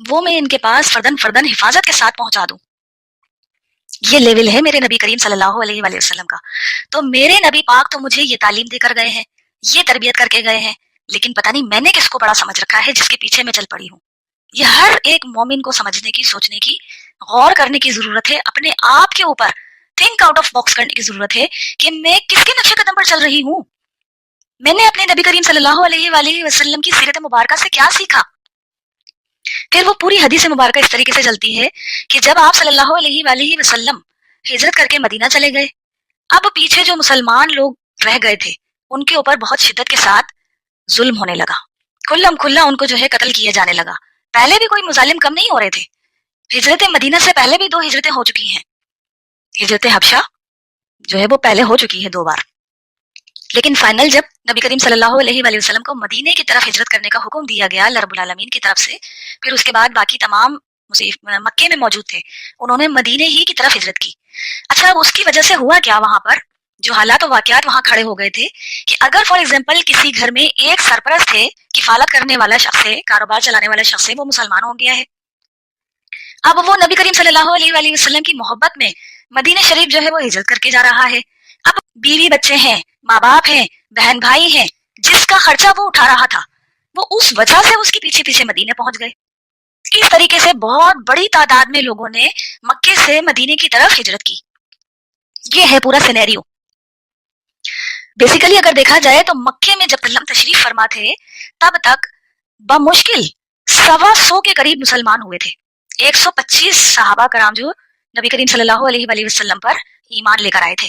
وہ میں ان کے پاس فردن فردن حفاظت کے ساتھ پہنچا دوں. یہ لیول ہے میرے نبی کریم صلی اللہ علیہ وآلہ وسلم کا. تو میرے نبی پاک تو مجھے یہ تعلیم دے کر گئے ہیں, یہ تربیت کر کے گئے ہیں, لیکن پتہ نہیں میں نے کس کو بڑا سمجھ رکھا ہے جس کے پیچھے میں چل پڑی ہوں. یہ ہر ایک مومن کو سمجھنے کی, سوچنے کی, غور کرنے کی ضرورت ہے. اپنے آپ کے اوپر تھنک آؤٹ آف باکس کرنے کی ضرورت ہے کہ میں کس کے نقش قدم پر چل رہی ہوں. میں نے اپنے نبی کریم صلی اللہ علیہ وآلہ وسلم کی سیرت مبارکہ سے کیا سیکھا. پھر وہ پوری حدیث مبارکہ اس طریقے سے چلتی ہے کہ جب آپ صلی اللہ علیہ وآلہ وسلم ہجرت کر کے مدینہ چلے گئے, اب پیچھے جو مسلمان لوگ رہ گئے تھے ان کے اوپر بہت شدت کے ساتھ ظلم ہونے لگا, کھلم کھلا ان کو جو ہے قتل کیا جانے لگا. پہلے بھی کوئی مظالم کم نہیں ہو رہے تھے. ہجرت مدینہ سے پہلے بھی 2 ہجرتیں ہو چکی ہیں. ہجرت حبشہ جو ہے وہ پہلے ہو چکی ہے 2 بار, لیکن فائنل جب نبی کریم صلی اللہ علیہ وآلہ وسلم کو مدینے کی طرف ہجرت کرنے کا حکم دیا گیا اللہ رب العالمین کی طرف سے, پھر اس کے بعد باقی تمام مکے میں موجود تھے, انہوں نے مدینے ہی کی طرف ہجرت کی. اچھا, اب اس کی وجہ سے ہوا کیا, وہاں پر جو حالات و واقعات وہاں کھڑے ہو گئے تھے کہ اگر فار ایگزامپل کسی گھر میں ایک سرپرست ہے, کفالت کرنے والا شخص ہے, کاروبار چلانے والا شخص ہے, وہ مسلمان ہو گیا ہے. اب وہ نبی کریم صلی اللہ علیہ وآلہ وسلم کی محبت میں مدینہ شریف جو ہے وہ ہجرت کر کے جا رہا ہے. اب بیوی بچے ہیں, ماں باپ ہیں, بہن بھائی ہیں, جس کا خرچہ وہ اٹھا رہا تھا وہ اس وجہ سے اس کے پیچھے پیچھے مدینے پہنچ گئے. اس طریقے سے بہت بڑی تعداد میں لوگوں نے مکے سے مدینے کی طرف ہجرت کی. یہ ہے پورا سینیریو. بیسیکلی اگر دیکھا جائے تو مکے میں جب ہم تشریف فرما تھے تب تک بمشکل 125 کے قریب مسلمان ہوئے تھے. 125 صحابہ کرام جو نبی کریم صلی اللہ علیہ وآلہ وسلم پر ایمان لے کر آئے تھے,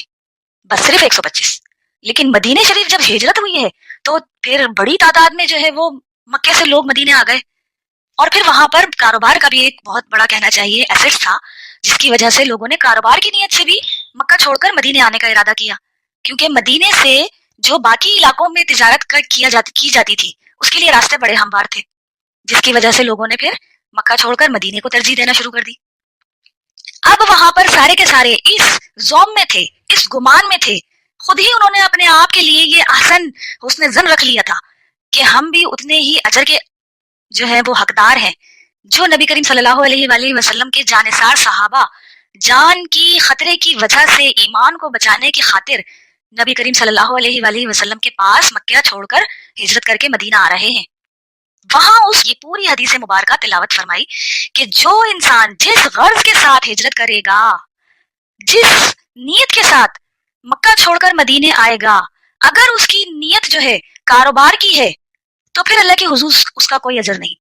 بس صرف 125. لیکن مدینہ شریف جب ہجرت ہوئی ہے تو پھر بڑی تعداد میں جو ہے وہ مکے سے لوگ مدینے آ گئے, اور پھر وہاں پر کاروبار کا بھی ایک بہت بڑا کہنا چاہیے ایسٹ تھا, جس کی وجہ سے لوگوں نے کاروبار کی نیت سے بھی مکہ چھوڑ کر مدینے آنے کا ارادہ کیا, کیونکہ مدینے سے جو باقی علاقوں میں تجارت کی جاتی تھی اس کے لیے راستے بڑے ہموار تھے, جس کی وجہ سے لوگوں نے پھر مکہ چھوڑ کر مدینے کو ترجیح دینا شروع کر دی. اب وہاں پر سارے کے سارے اس زوم میں تھے, اس گمان میں تھے, خود ہی انہوں نے اپنے آپ کے لیے یہ حسن ظن رکھ لیا تھا کہ ہم بھی اتنے ہی اجر کے جو ہے وہ حقدار ہیں جو نبی کریم صلی اللہ علیہ وآلہ وسلم کے جانثار صحابہ جان کی خطرے کی وجہ سے ایمان کو بچانے کی خاطر نبی کریم صلی اللہ علیہ وآلہ وسلم کے پاس مکہ چھوڑ کر ہجرت کر کے مدینہ آ رہے ہیں. وہاں اس یہ پوری حدیث مبارکہ تلاوت فرمائی کہ جو انسان جس غرض کے ساتھ ہجرت کرے گا, جس نیت کے ساتھ مکہ چھوڑ کر مدینے آئے گا, اگر اس کی نیت جو ہے کاروبار کی ہے تو پھر اللہ کے حضور اس کا کوئی اجر نہیں.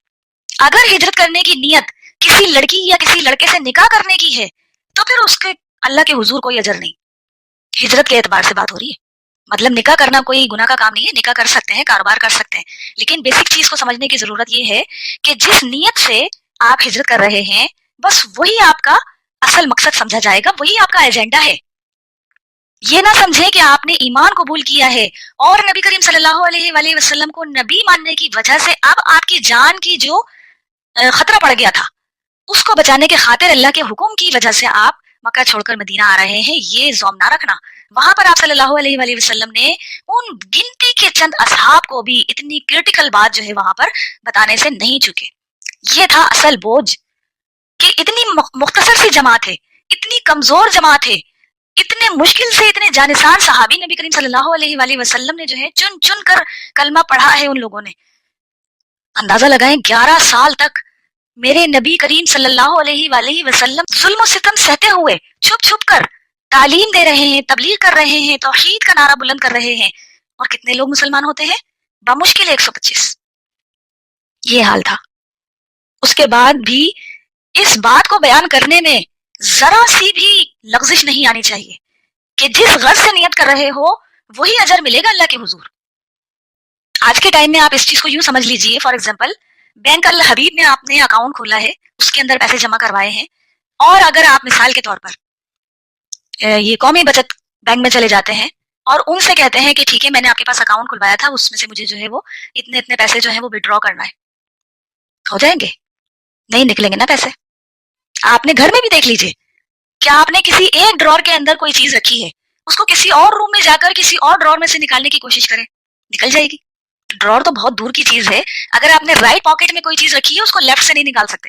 اگر ہجرت کرنے کی نیت کسی لڑکی یا کسی لڑکے سے نکاح کرنے کی ہے تو پھر اس کے اللہ کے حضور کوئی اجر نہیں. ہجرت کے اعتبار سے بات ہو رہی ہے, مطلب نکاح کرنا کوئی گناہ کا کام نہیں ہے, نکاح کر سکتے ہیں, کاروبار کر سکتے ہیں, لیکن بیسک چیز کو سمجھنے کی ضرورت یہ ہے کہ جس نیت سے آپ ہجرت کر رہے ہیں بس وہی آپ کا اصل مقصد سمجھا جائے گا, وہی آپ کا ایجنڈا ہے. یہ نہ سمجھے کہ آپ نے ایمان قبول کیا ہے اور نبی کریم صلی اللہ علیہ وآلہ وسلم کو نبی ماننے کی وجہ سے اب آپ کی جان کی جو خطرہ پڑ گیا تھا اس کو بچانے کے خاطر اللہ کے حکم کی وجہ سے آپ مکہ چھوڑ کر مدینہ آ رہے ہیں, یہ زوم نہ رکھنا. وہاں پر آپ صلی اللہ علیہ وآلہ وسلم نے ان گنتی کے چند اصحاب کو بھی اتنی کرٹیکل بات جو ہے وہاں پر بتانے سے نہیں چکے. یہ تھا اصل بوجھ کہ اتنی مختصر سی جماعت ہے, اتنی کمزور جماعت ہے, اتنے مشکل سے اتنے جانسار صحابی نبی کریم صلی اللہ علیہ وآلہ وسلم نے جو ہے چن چن کر کلمہ پڑھا ہے ان لوگوں نے. اندازہ لگائیں 11 سال تک میرے نبی کریم صلی اللہ علیہ وآلہ وسلم ظلم و ستم سہتے ہوئے چھپ چھپ کر تعلیم دے رہے ہیں, تبلیغ کر رہے ہیں, توحید کا نعرہ بلند کر رہے ہیں, اور کتنے لوگ مسلمان ہوتے ہیں؟ بمشکل 125. یہ حال تھا. اس کے بعد بھی اس بات کو بیان کرنے میں ذرا سی بھی لغزش نہیں آنی چاہیے کہ جس غرض سے نیت کر رہے ہو وہی اجر ملے گا اللہ کے حضور. آج کے ٹائم میں آپ اس چیز کو یوں سمجھ لیجئے, فار ایگزامپل بینک الحبیب میں آپ نے اکاؤنٹ کھولا ہے, اس کے اندر پیسے جمع کروائے ہیں, اور اگر آپ مثال کے طور پر یہ قومی بچت بینک میں چلے جاتے ہیں اور ان سے کہتے ہیں کہ ٹھیک ہے میں نے آپ کے پاس اکاؤنٹ کھلوایا تھا, اس میں سے مجھے جو ہے وہ اتنے اتنے پیسے جو ہیں وہ وڈرا کرنا ہے, ہو جائیں گے؟ نہیں نکلیں گے نا پیسے. آپ نے گھر میں بھی دیکھ لیجئے, کیا آپ نے کسی ایک ڈرور کے اندر کوئی چیز رکھی ہے, اس کو کسی اور روم میں جا کر کسی اور ڈرور میں سے نکالنے کی کوشش کریں, نکل جائے گی. ڈرور تو بہت دور کی چیز ہے, اگر آپ نے رائٹ پاکٹ میں کوئی چیز رکھی ہے اس کو لیفٹ سے نہیں نکال سکتے.